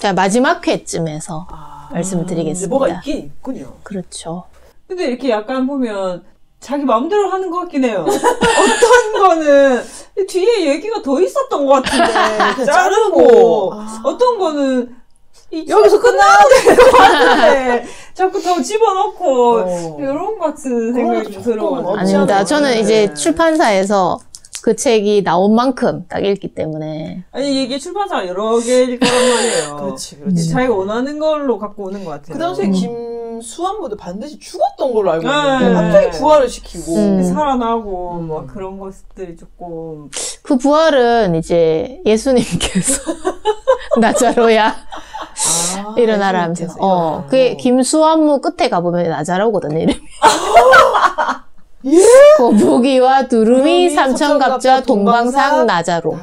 자, 마지막 회쯤에서 말씀을 드리겠습니다. 뭐가 있긴 있군요. 그렇죠. 근데 이렇게 약간 보면 자기 마음대로 하는 것 같긴 해요. 어떤 거는 뒤에 얘기가 더 있었던 것 같은데 자르고 어떤 거는 여기서 끝나야 될 것 같은데 자꾸 더 집어넣고 이런 것 같은 생각이 들어가지고. 아닙니다. 저는 이제 출판사에서 그 책이 나온 만큼 딱 읽기 때문에. 아니 이게 출판사가 여러 개일 거란 말이에요. 그렇지. 자기가 원하는 걸로 갖고 오는 것 같아요. 그 당시에 김수환보다 반드시 죽었던 걸로 알고 있는데 갑자기 부활을 시키고 살아나고 막 그런 것들이 조금. 그 부활은 이제 예수님께서 나자로야 일어나라 하면서 그게 김수환무 끝에 가보면 나자로거든요 이름이. 예? 거북이와 두루미 삼천갑자 동방상 나자로.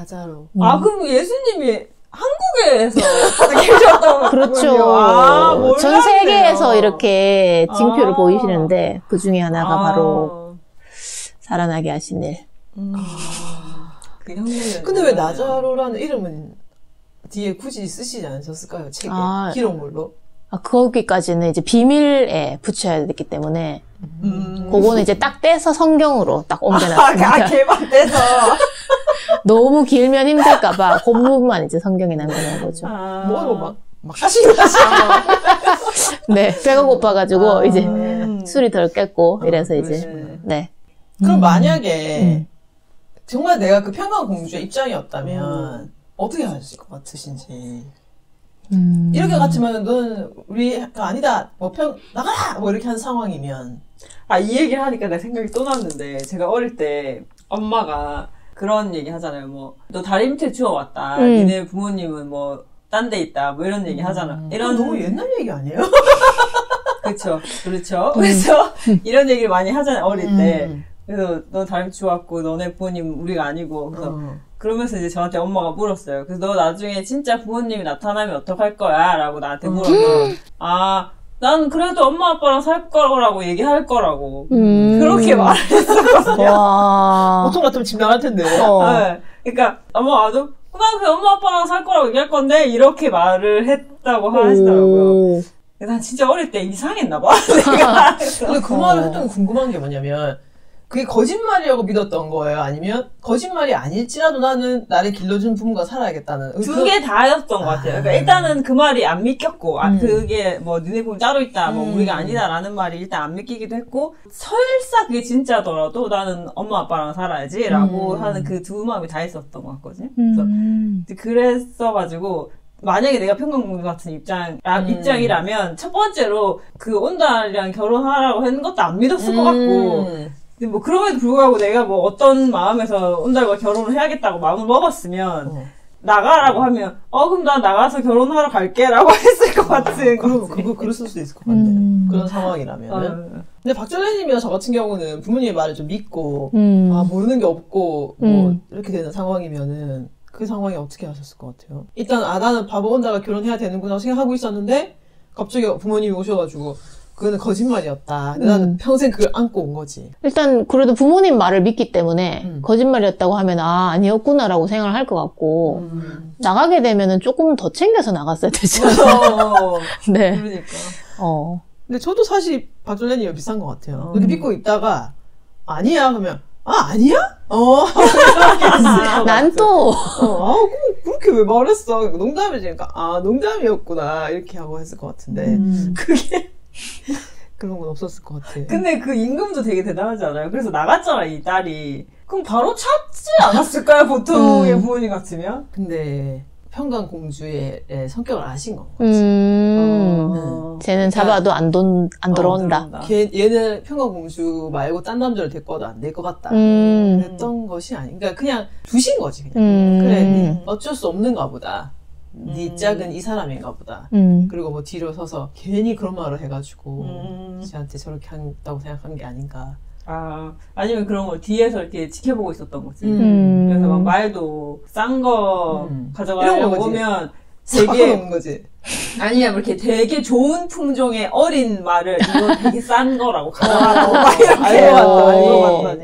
그럼 예수님이 한국에서 계셨던 그렇죠. 전 세계에서 이렇게 징표를 보이시는데 그 중에 하나가 바로 살아나게 하신 일. 근데 왜 나자로라는 이름은 뒤에 굳이 쓰시지 않으셨을까요? 책에 기록물로? 거기까지는 이제 비밀에 붙여야 됐기 때문에 그거는 이제 딱 떼서 성경으로 딱 옮겨놨습니다. 개만 떼서 너무 길면 힘들까봐 그 부분만 이제 성경에 남겨놓은 거죠. 뭐로 막 하시는 거지? 네, 배가 고파가지고 이제 술이 덜 깼고 이래서 이제 네. 그럼 만약에 정말 내가 그 평강공주의 입장이었다면 어떻게 하실 것 같으신지. 이렇게 같으면 너는 우리가 아니다. 나가라! 뭐 이렇게 한 상황이면. 이 얘기를 하니까 내 생각이 또 났는데, 제가 어릴 때 엄마가 그런 얘기 하잖아요. 너 다리 밑에 주워왔다. 니네 부모님은 딴 데 있다. 이런 얘기 하잖아. 이런. 너무 옛날 얘기 아니에요? 그렇죠. 그래서 이런 얘기를 많이 하잖아요. 어릴 때. 그래서 너 다리 밑에 주워왔고, 너네 부모님 우리가 아니고. 그래서 그러면서 이제 저한테 엄마가 물었어요. 그래서 너 나중에 진짜 부모님이 나타나면 어떡할 거야? 라고 나한테 물어서 난 그래도 엄마 아빠랑 살 거라고 얘기할 거라고 그렇게 말했었거든요. 보통 같으면 집 나갈 텐데. 네. 그러니까 난 그 엄마 아빠랑 살 거라고 얘기할 건데 이렇게 말을 했다고 하시더라고요. 난 진짜 어릴 때 이상했나 봐. 근데 그 말을 했던 궁금한 게 뭐냐면 그게 거짓말이라고 믿었던 거예요? 아니면 거짓말이 아닐지라도 나는 나를 길러준 부모가 살아야겠다는 두 개 다였던 것 같아요. 그러니까 일단은 그 말이 안 믿겼고 그게 너네 부모 따로 있다 우리가 아니다라는 말이 일단 안 믿기기도 했고 설사 그게 진짜더라도 나는 엄마 아빠랑 살아야지 라고 하는 그 두 마음이 다 있었던 것 같거든요. 그랬어가지고 만약에 내가 평강공주 같은 입장이라면 첫 번째로 그 온달이랑 결혼하라고 했는 것도 안 믿었을 것 같고 근데 그럼에도 불구하고 내가 어떤 마음에서 온달과 결혼을 해야겠다고 마음을 먹었으면 나가라고 하면 그럼 나 나가서 결혼하러 갈게 라고 했을 것 같은 그랬을 수도 있을 것 같네. 그런 상황이라면은. 근데 박전래님이나 저 같은 경우는 부모님의 말을 좀 믿고 모르는 게 없고 이렇게 되는 상황이면은 그 상황이 어떻게 하셨을 것 같아요? 일단 나는 바보 온달과 결혼해야 되는구나 생각하고 있었는데 갑자기 부모님이 오셔가지고 그거는 거짓말이었다. 근데 나는 평생 그걸 안고 온 거지. 일단 그래도 부모님 말을 믿기 때문에 거짓말이었다고 하면 아니었구나라고 생각을 할 것 같고 나가게 되면은 조금 더 챙겨서 나갔어야 되잖아요. 네. 그러니까. 근데 저도 사실 박준래님이 비슷한 것 같아요. 그렇게 믿고 있다가 아니야 그러면 아니야? 난 또 그렇게 왜 말했어? 농담이니까 농담이었구나 이렇게 하고 했을 것 같은데 그게 그런 건 없었을 것 같아. 근데 그 임금도 되게 대단하지 않아요? 그래서 나갔잖아, 이 딸이. 그럼 바로 찾지 않았을까요? 보통의 부모님 같으면? 근데 평강공주의 성격을 아신 건 거지. 쟤는 잡아도 안 들어온다. 얘는 평강공주 말고 딴 남자를 데리고 와도 안 될 것 같다. 그랬던 것이 그러니까 그냥 두신 거지, 그냥. 그래, 어쩔 수 없는가 보다. 네 짝은 이 사람인가 보다. 그리고 뒤로 서서 괜히 그런 말을 해가지고 지한테 저렇게 한다고 생각한 게 아닌가. 아니면 그런 걸 뒤에서 이렇게 지켜보고 있었던 거지. 그래서 막 말도 싼 거 가져가려고 오면 되게 먹는 거지. 아니야, 뭐 이렇게 되게 좋은 품종의 어린 말을 이거 되게 싼 거라고 가져가라고 막 이렇게. 알고 봤다.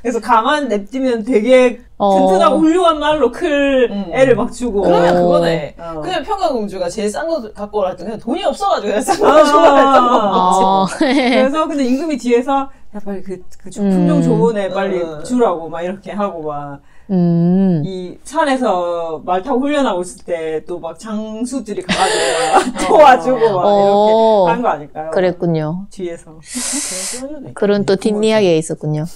그래서 가만 냅두면 되게 튼튼하고 훌륭한 말로 클 애를 막 주고. 그러면 그거네. 그냥 평강공주가 제일 싼 거 갖고 오라 했더니 그냥 돈이 없어가지고 그냥 싼 거 주라 했던 거 같지. 그래서 근데 임금이 뒤에서 야 빨리 그 품종 좋은 애 빨리 주라고 막 이렇게 하고 막. 이 산에서 말 타고 훈련하고 있을 때 또 막 장수들이 가가지고 도와주고 막 이렇게 한 거 아닐까요? 그랬군요. 뒤에서. 그런 또 뒷이야기가 있었군요.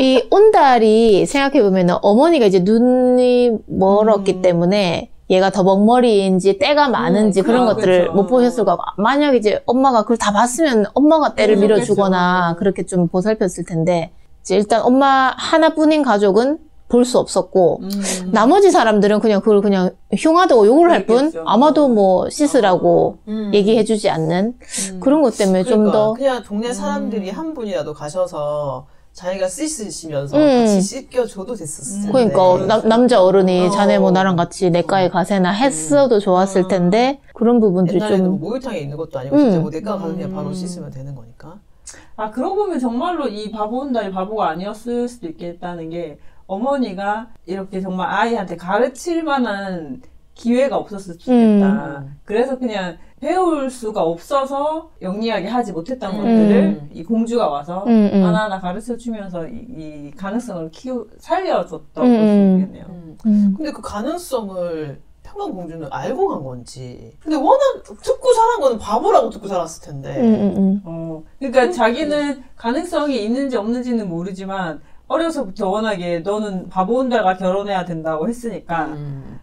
이 온달이 생각해보면 어머니가 이제 눈이 멀었기 때문에 얘가 더벅머리인지 때가 많은지 그런 것들을 못 보셨을 거고, 만약 이제 엄마가 그걸 다 봤으면 엄마가 때를 밀어주거나 그렇게 좀 보살폈을 텐데, 이제 일단 엄마 하나뿐인 가족은 볼 수 없었고, 나머지 사람들은 그냥 그걸 그냥 흉하다고 욕을 할 뿐, 아마도 뭐 씻으라고 얘기해주지 않는 그런 것 때문에 좀 더. 그냥 동네 사람들이 한 분이라도 가셔서 자기가 씻으시면서 같이 씻겨줘도 됐었을 텐데. 그러니까 남자 어른이 자네 뭐 나랑 같이 내과에 가세나 했어도 좋았을 텐데, 그런 부분들이 옛날에는 좀. 목욕탕에 있는 것도 아니고 진짜 뭐 내과 가서 그냥 바로 씻으면 되는 거니까. 아, 그러고 보면 정말로 이 바보 온달이 바보가 아니었을 수도 있겠다는 게, 어머니가 이렇게 정말 아이한테 가르칠 만한 기회가 없었을 수도 있겠다. 그래서 그냥 배울 수가 없어서 영리하게 하지 못했던 것들을 이 공주가 와서 하나하나 가르쳐 주면서 이 가능성을 살려줬다고 볼 수 있겠네요. 근데 그 가능성을 평강공주는 알고 간 건지. 근데 워낙 듣고 자란 거는 바보라고 듣고 자랐을 텐데. 그러니까 자기는 가능성이 있는지 없는지는 모르지만 어려서부터 워낙에 너는 바보 온달과 결혼해야 된다고 했으니까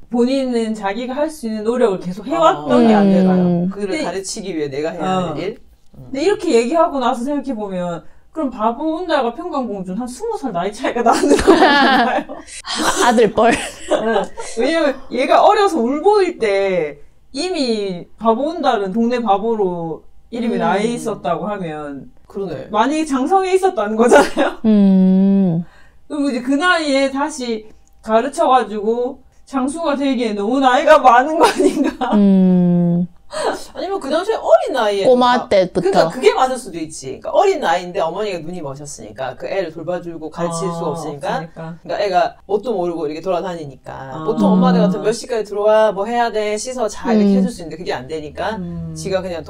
본인은 자기가 할 수 있는 노력을 계속 해왔던 게 아닐까요? 그를 가르치기 위해 내가 해야 할 일? 근데 이렇게 얘기하고 나서 생각해보면 그럼 바보 온달과 평강공주는 한 20살 나이 차이가 나는 거 아닌가요? 아들뻘. 왜냐면 얘가 어려서 울보일 때 이미 바보 온달은 동네 바보로 이름이 나 있었다고 하면 그러네. 만약에 장성에 있었다는 거잖아요. 그리고 이제 그 나이에 다시 가르쳐가지고 장수가 되기에 너무 나이가 많은 거 아닌가? 아니면 그 당시에 어린 나이에 꼬마 때부터. 그러니까 그게 맞을 수도 있지. 그러니까 어린 나이인데 어머니가 눈이 머셨으니까 그 애를 돌봐주고 가르칠 수가 없으니까. 그러니까 애가 뭣도 모르고 이렇게 돌아다니니까. 보통 엄마들 같은 몇 시까지 들어와 뭐 해야 돼 씻어 자 이렇게 해줄 수 있는데 그게 안 되니까 지가 그냥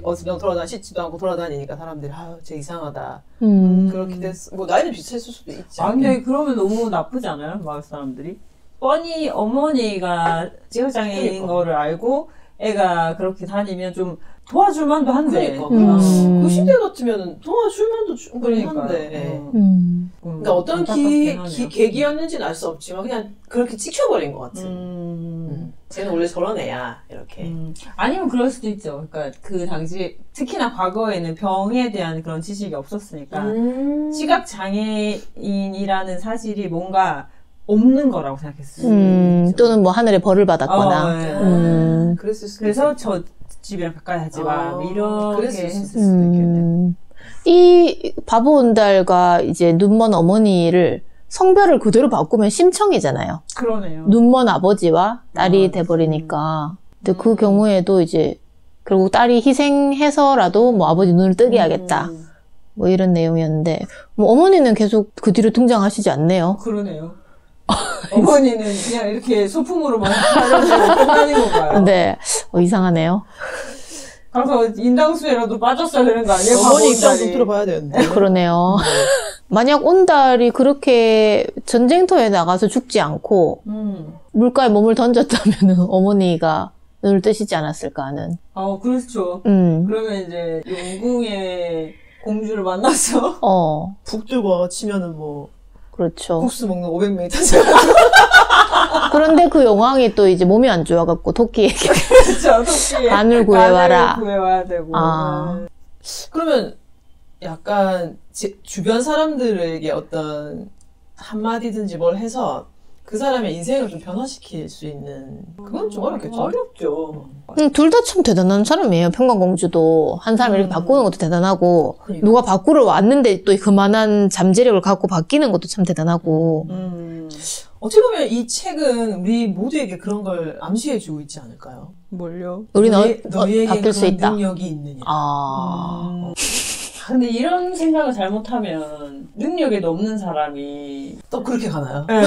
어디서 돌아다니 씻지도 않고 돌아다니니까 사람들이 아유 쟤 이상하다. 그렇게 됐어. 뭐 나이는 비슷했을 수도 있지. 아 근데 그러면 너무 나쁘지 않아요? 마을 사람들이? 뻔히 어머니가 지각장애인 거를 알고 애가 그렇게 다니면 좀 도와줄 만도 한데. 그러니까. 그 시대 같으면 도와줄 만도 충분히 한데. 그러니까 어떤 계기였는지는 알 수 없지만 그냥 그렇게 찍혀버린 것 같은. 쟤는 원래 저런 애야. 이렇게. 아니면 그럴 수도 있죠. 그러니까 그 당시 특히나 과거에는 병에 대한 그런 지식이 없었으니까 시각장애인이라는 사실이 뭔가 없는 거라고 생각했어요. 또는 뭐 하늘에 벌을 받았거나. 그래서 저 집이랑 가까이 하지 마. 이렇게 했을 수도 있겠네요. 이 바보 온달과 이제 눈먼 어머니를 성별을 그대로 바꾸면 심청이잖아요. 그러네요. 눈먼 아버지와 딸이 돼버리니까. 근데 그 경우에도 이제 결국 딸이 희생해서라도 뭐 아버지 눈을 뜨게 하겠다. 뭐 이런 내용이었는데 뭐 어머니는 계속 그 뒤로 등장하시지 않네요. 그러네요. 어머니는 그냥 이렇게 소품으로만 하려고 끝나는 건가요? 네, 이상하네요. 가서 인당수에라도 빠졌어야 되는 거 아니에요? 어머니 입장 좀 들어봐야 되는데. 그러네요. 만약 온달이 그렇게 전쟁터에 나가서 죽지 않고 물가에 몸을 던졌다면 어머니가 눈을 뜨시지 않았을까 하는. 그렇죠. 그러면 이제 용궁의 공주를 만나서 북 들고 치면은 뭐 그렇죠. 국수 먹는 500명이 타죠. 그런데 그 용왕이 또 이제 몸이 안 좋아갖고 토끼에게 그렇죠. 토끼에 안을 구해와라. 안을 구해와야 되고. 그러면 약간 주변 사람들에게 어떤 한마디든지 뭘 해서 그 사람의 인생을 좀 변화시킬 수 있는 그건 좀 어렵겠죠. 어렵죠. 둘 다 참 대단한 사람이에요. 평강공주도 한 사람을 이렇게 바꾸는 것도 대단하고 그러니까. 누가 바꾸러 왔는데 또 그만한 잠재력을 갖고 바뀌는 것도 참 대단하고. 어떻게 보면 이 책은 우리 모두에게 그런 걸 암시해주고 있지 않을까요? 뭘요? 우리는 너희에게 바뀔 수 있다. 능력이 있느냐. 근데 이런 생각을 잘못하면 능력이 넘는 사람이 또 그렇게 가나요? 네.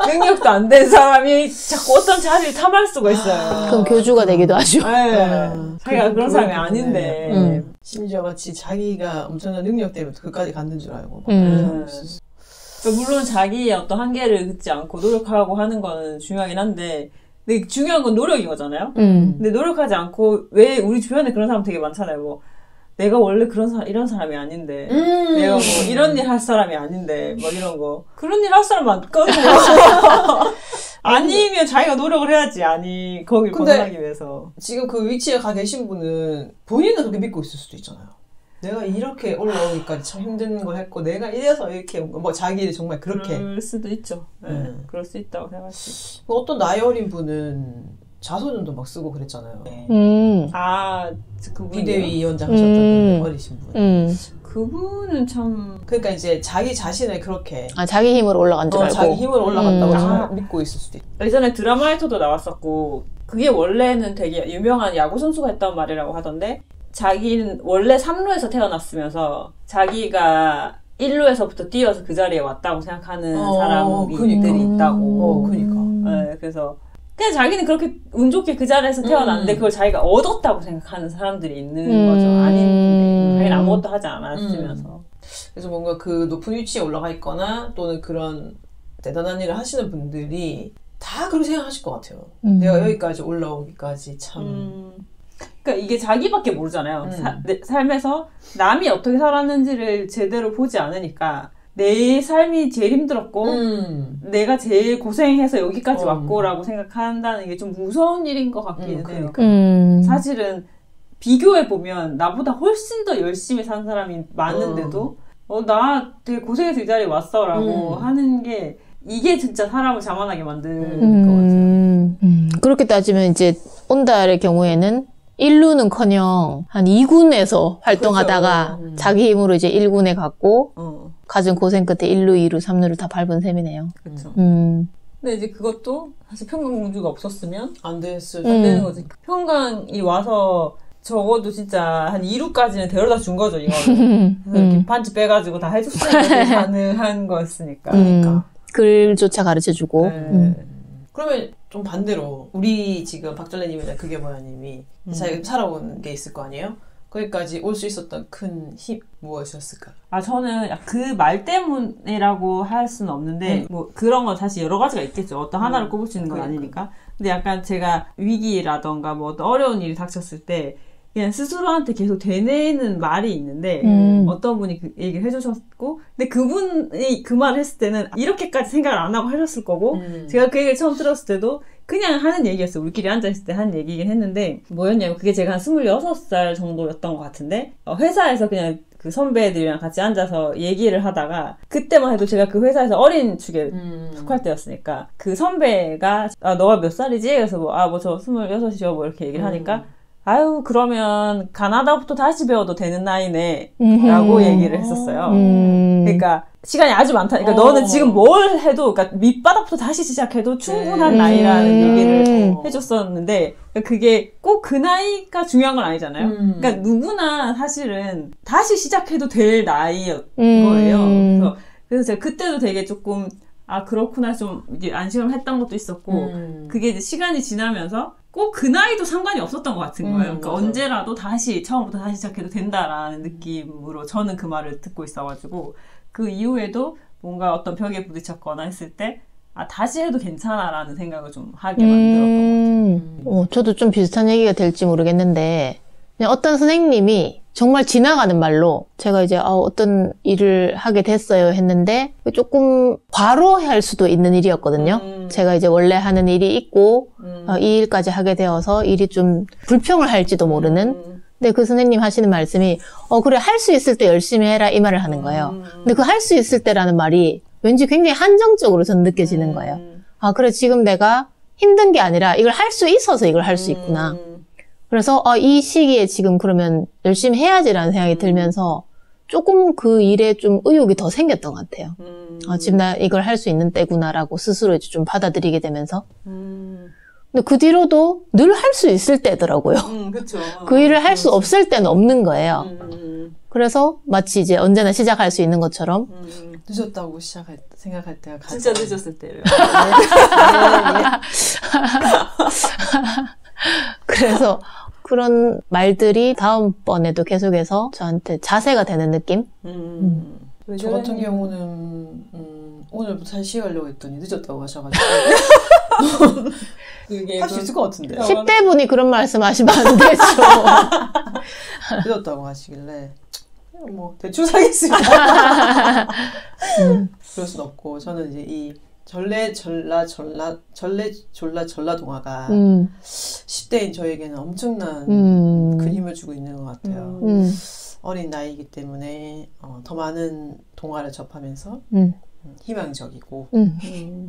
능력도 안 된 사람이 자꾸 어떤 자리를 탐할 수가 있어요. 그럼 교주가 되기도 하죠. 네. 자기가 그런 사람이 아닌데. 심지어 마치 자기가 엄청난 능력 때문에 그까지 갔는 줄 알고. 물론 자기의 어떤 한계를 긋지 않고 노력하고 하는 거는 중요하긴 한데, 근데 중요한 건 노력인 거잖아요? 근데 노력하지 않고, 왜 우리 주변에 그런 사람 되게 많잖아요. 뭐, 내가 원래 이런 사람이 아닌데, 내가 뭐 이런 일 할 사람이 아닌데, 뭐 이런 거. 그런 일 할 사람 많거든요. 아니면 자기가 노력을 해야지, 거길 벗어나기 위해서. 지금 그 위치에 가 계신 분은 본인은 그렇게 믿고 있을 수도 있잖아요. 내가 이렇게 올라오기까지 참 힘든 걸 했고, 내가 이래서 이렇게 온 거, 뭐 자기를 정말 그렇게. 그럴 수도 있죠. 네. 그럴 수 있다고 생각할 수 있죠. 어떤 나이 어린 분은 자소전도 막 쓰고 그랬잖아요. 그분 비대위원장 하셨던 어리신 분. 그분은 참. 그러니까 이제 자기 자신을 그렇게. 자기 힘으로 올라간 줄 알고. 자기 힘으로 올라간다고 믿고 있을 수도 있다. 예전에 드라마에서도 나왔었고, 그게 원래는 되게 유명한 야구선수가 했던 말이라고 하던데, 자기는 원래 3루에서 태어났으면서, 자기가 1루에서부터 뛰어서 그 자리에 왔다고 생각하는 사람들이 있다고. 그러니까. 네, 그래서. 그냥 자기는 그렇게 운 좋게 그 자리에서 태어났는데 그걸 자기가 얻었다고 생각하는 사람들이 있는 거죠. 아닌데 자기는 아무것도 하지 않았으면서. 그래서 뭔가 그 높은 위치에 올라가 있거나 또는 그런 대단한 일을 하시는 분들이 다 그렇게 생각하실 것 같아요. 내가 여기까지 올라오기까지 참. 그러니까 이게 자기밖에 모르잖아요. 내 삶에서 남이 어떻게 살았는지를 제대로 보지 않으니까 내 삶이 제일 힘들었고 내가 제일 고생해서 여기까지 왔고라고 생각한다는 게 좀 무서운 일인 것 같기는 해요. 사실은 비교해보면 나보다 훨씬 더 열심히 산 사람이 많은데도 나 되게 고생해서 이 자리에 왔어 라고 하는 게 이게 진짜 사람을 자만하게 만드는 것 같아요. 그렇게 따지면 이제 온달의 경우에는 1루는커녕 한 2군에서 활동하다가 그렇죠. 자기 힘으로 이제 1군에 갔고 가진 고생 끝에 1루, 2루, 3루를 다 밟은 셈이네요. 그렇죠. 근데 이제 그것도 사실 평강공주가 없었으면 안 되는 거지. 평강이 와서 적어도 진짜 한 2루까지는 데려다 준 거죠, 이거는. 이렇게 반지 빼가지고 다 해줬으니까 가능한 거였으니까. 그러니까. 글조차 가르쳐주고. 그러면 좀 반대로 우리 지금 박전래님이나 그게 뭐야님이 자기가 살아온 게 있을 거 아니에요? 거기까지 올 수 있었던 큰 힘 무엇이었을까? 저는 그 말 때문이라고 할 수는 없는데 뭐 그런 건 사실 여러 가지가 있겠죠. 어떤 하나를 꼽을 수 있는 건 아니니까. 근데 약간 제가 위기라던가 뭐 어떤 어려운 일이 닥쳤을 때 그냥 스스로한테 계속 되뇌는 말이 있는데 어떤 분이 그 얘기를 해주셨고 근데 그분이 그 말을 했을 때는 이렇게까지 생각을 안 하고 하셨을 거고 제가 그 얘기를 처음 들었을 때도 그냥 하는 얘기였어요. 우리끼리 앉아있을 때 하는 얘기긴 했는데 뭐였냐면 그게 제가 한 26살 정도였던 것 같은데 회사에서 그냥 그 선배들이랑 같이 앉아서 얘기를 하다가 그때만 해도 제가 그 회사에서 어린 축에 속할 때였으니까 그 선배가 너가 몇 살이지? 그래서 저 26이요 뭐 이렇게 얘기를 하니까 아유 그러면 가나다부터 다시 배워도 되는 나이네 라고 얘기를 했었어요. 그러니까 시간이 아주 많다. 그러니까 너는 지금 뭘 해도 그러니까 밑바닥부터 다시 시작해도 충분한 나이라는 얘기를 해줬었는데 그게 꼭 그 나이가 중요한 건 아니잖아요. 그러니까 누구나 사실은 다시 시작해도 될 나이였 거예요. 그래서 제가 그때도 되게 조금 그렇구나 좀 이제 안심을 했던 것도 있었고 그게 이제 시간이 지나면서 꼭 그 나이도 상관이 없었던 것 같은 거예요. 그러니까 맞아. 언제라도 처음부터 다시 시작해도 된다라는 느낌으로 저는 그 말을 듣고 있어가지고 그 이후에도 뭔가 어떤 벽에 부딪혔거나 했을 때 다시 해도 괜찮아라는 생각을 좀 하게 만들었던 것 같아요. 저도 좀 비슷한 얘기가 될지 모르겠는데 그냥 어떤 선생님이 정말 지나가는 말로 제가 이제 어떤 일을 하게 됐어요 했는데 조금 과로할 수도 있는 일이었거든요. 제가 이제 원래 하는 일이 있고 이 일까지 하게 되어서 일이 좀 불평을 할지도 모르는 근데 그 선생님 하시는 말씀이 그래 할 수 있을 때 열심히 해라 이 말을 하는 거예요. 근데 그 할 수 있을 때라는 말이 왠지 굉장히 한정적으로 저는 느껴지는 거예요. 그래 지금 내가 힘든 게 아니라 이걸 할 수 있어서 이걸 할 수 있구나. 그래서 이 시기에 지금 그러면 열심히 해야지라는 생각이 들면서 조금 그 일에 좀 의욕이 더 생겼던 것 같아요. 지금 나 이걸 할 수 있는 때구나라고 스스로 이제 좀 받아들이게 되면서 근데 그 뒤로도 늘 할 수 있을 때더라고요. 그쵸. 그 일을 할 수 없을 때는 없는 거예요. 그래서 마치 이제 언제나 시작할 수 있는 것처럼 늦었다고 생각할 때가 가장 진짜 늦었을 때를. 그래서 그런 말들이 다음번에도 계속해서 저한테 자세가 되는 느낌? 저 같은 경우는 오늘부터 잘 쉬어가려고 했더니 늦었다고 하셔가지고 할 수 있을 것 같은데 10대 분이 그런 말씀 하시면 안 되죠. 늦었다고 하시길래 뭐 대충 사겠습니다. 그럴 순 없고 저는 이제 이 전래졸라 동화가 10대인 저에게는 엄청난 큰 힘을 주고 있는 것 같아요. 어린 나이이기 때문에 더 많은 동화를 접하면서 희망적이고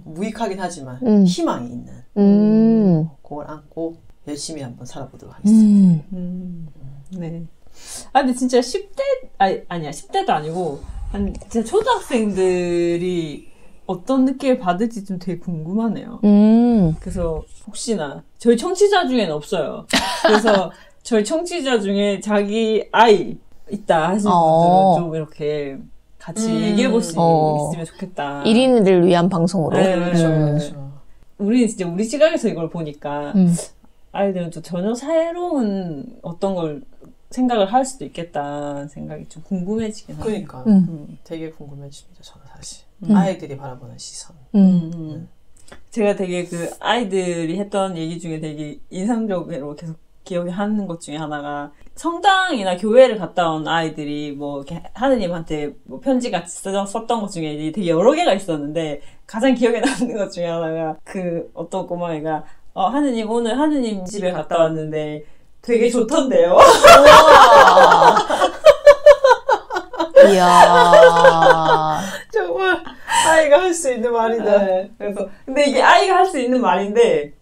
무익하긴 하지만 희망이 있는 그걸 안고 열심히 한번 살아보도록 하겠습니다. 네. 근데 진짜 10대 아니야 10대도 아니고 진짜 초등학생들이 어떤 느낌을 받을지 좀 되게 궁금하네요. 그래서 혹시나 저희 청취자 중에는 없어요. 그래서 저희 청취자 중에 자기 아이 있다 하시는 분들은 좀 이렇게 같이 얘기해볼 수 있으면 좋겠다. 1인을 위한 방송으로. 네, 그렇죠. 우리는 진짜 우리 시각에서 이걸 보니까 아이들은 또 전혀 새로운 어떤 걸 생각을 할 수도 있겠다 생각이 좀 궁금해지긴 하네요. 그러니까 되게 궁금해집니다. 저는 사실 아이들이 바라보는 시선. 제가 되게 그 아이들이 했던 얘기 중에 되게 인상적으로 계속 기억에 하는 것 중에 하나가 성당이나 교회를 갔다 온 아이들이 뭐 이렇게 하느님한테 뭐 편지같이 썼던 것 중에 되게 여러 개가 있었는데 가장 기억에 남는 것 중에 하나가 그 어떤 꼬마애가 하느님 오늘 하느님 집에 갔다 왔는데 되게 좋던데요. 이야. 정말 아이가 할 수 있는 말이다. 네, 그래서 근데 이게 아이가 할 수 있는 말인데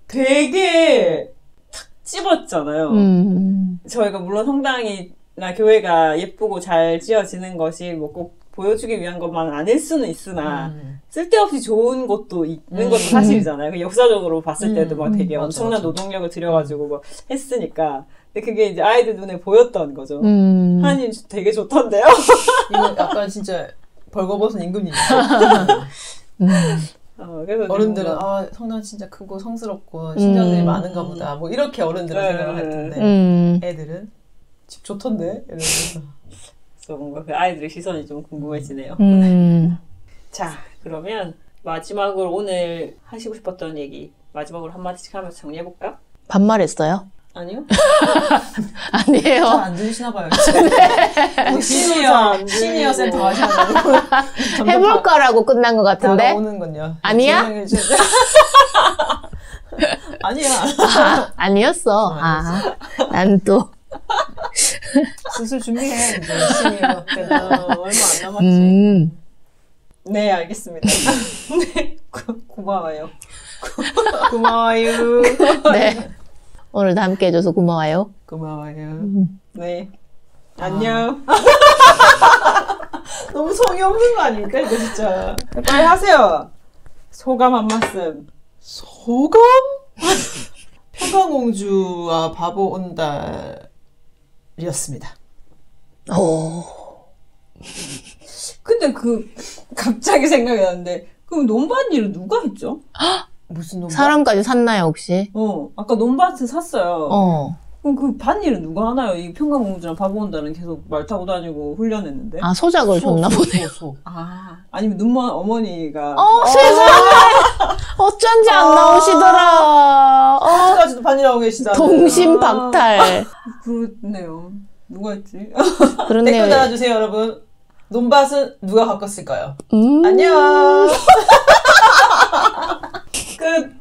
되게 탁 집었잖아요. 저희가 물론 성당이나 교회가 예쁘고 잘 지어지는 것이 뭐 꼭 보여주기 위한 것만은 아닐 수는 있으나 쓸데없이 좋은 것도 있는 것도 사실이잖아요. 역사적으로 봤을 때도 막 되게 엄청난 노동력을 들여가지고 뭐 했으니까. 근데 그게 이제 아이들 눈에 보였던 거죠. 하나님 되게 좋던데요? 이거 약간 진짜 벌거벗은 임금님이죠. 그래서 어른들은 성당 진짜 크고 성스럽고 신자들이 많은가 보다. 뭐 이렇게 어른들은 생각을 할 텐데 애들은 집 좋던데? 이러면서. 그래서 뭔가 그 아이들의 시선이 좀 궁금해지네요. 자, 그러면 마지막으로 오늘 하시고 싶었던 얘기 마지막으로 한마디씩 하면서 정리해볼까요? 반말했어요? 아니요. 아니에요. 잘 안 들으시나 봐요. 네. 시니어 센터 하시는 해볼 거라고 끝난 것 같은데? 오는군요. 아니야? 아니야. 아니었어. 난 또. 슬슬 준비해. 이제 시니어 때는 얼마 안 남았지. 네, 알겠습니다. 네, 고마워요. 고마워요. 네. 오늘도 함께 해줘서 고마워요. 고마워요. 네. 안녕. 너무 성의 없는 거 아닙니까, 이거 진짜. 빨리 하세요. 소감 한 말씀. 소감? 평강공주와 바보 온달이었습니다. 오. 근데 갑자기 생각이 나는데, 그럼 논밭일은 누가 했죠? 무슨 논밭? 사람까지 샀나요, 혹시? 아까 논밭을 샀어요. 그럼 그 밭일은 누가 하나요? 이 평강공주랑 바보 온달은 계속 말 타고 다니고 훈련했는데. 소작을 줬나 보네요. 아니면 어머니가. 세상에! 어쩐지 안 나오시더라. 아직까지도 반이라고 계시다. 동심박탈. 그렇네요. 누가 했지? 그렇네요. 댓글 달아주세요, 여러분. 논밭은 누가 바꿨을까요? 안녕. 끝.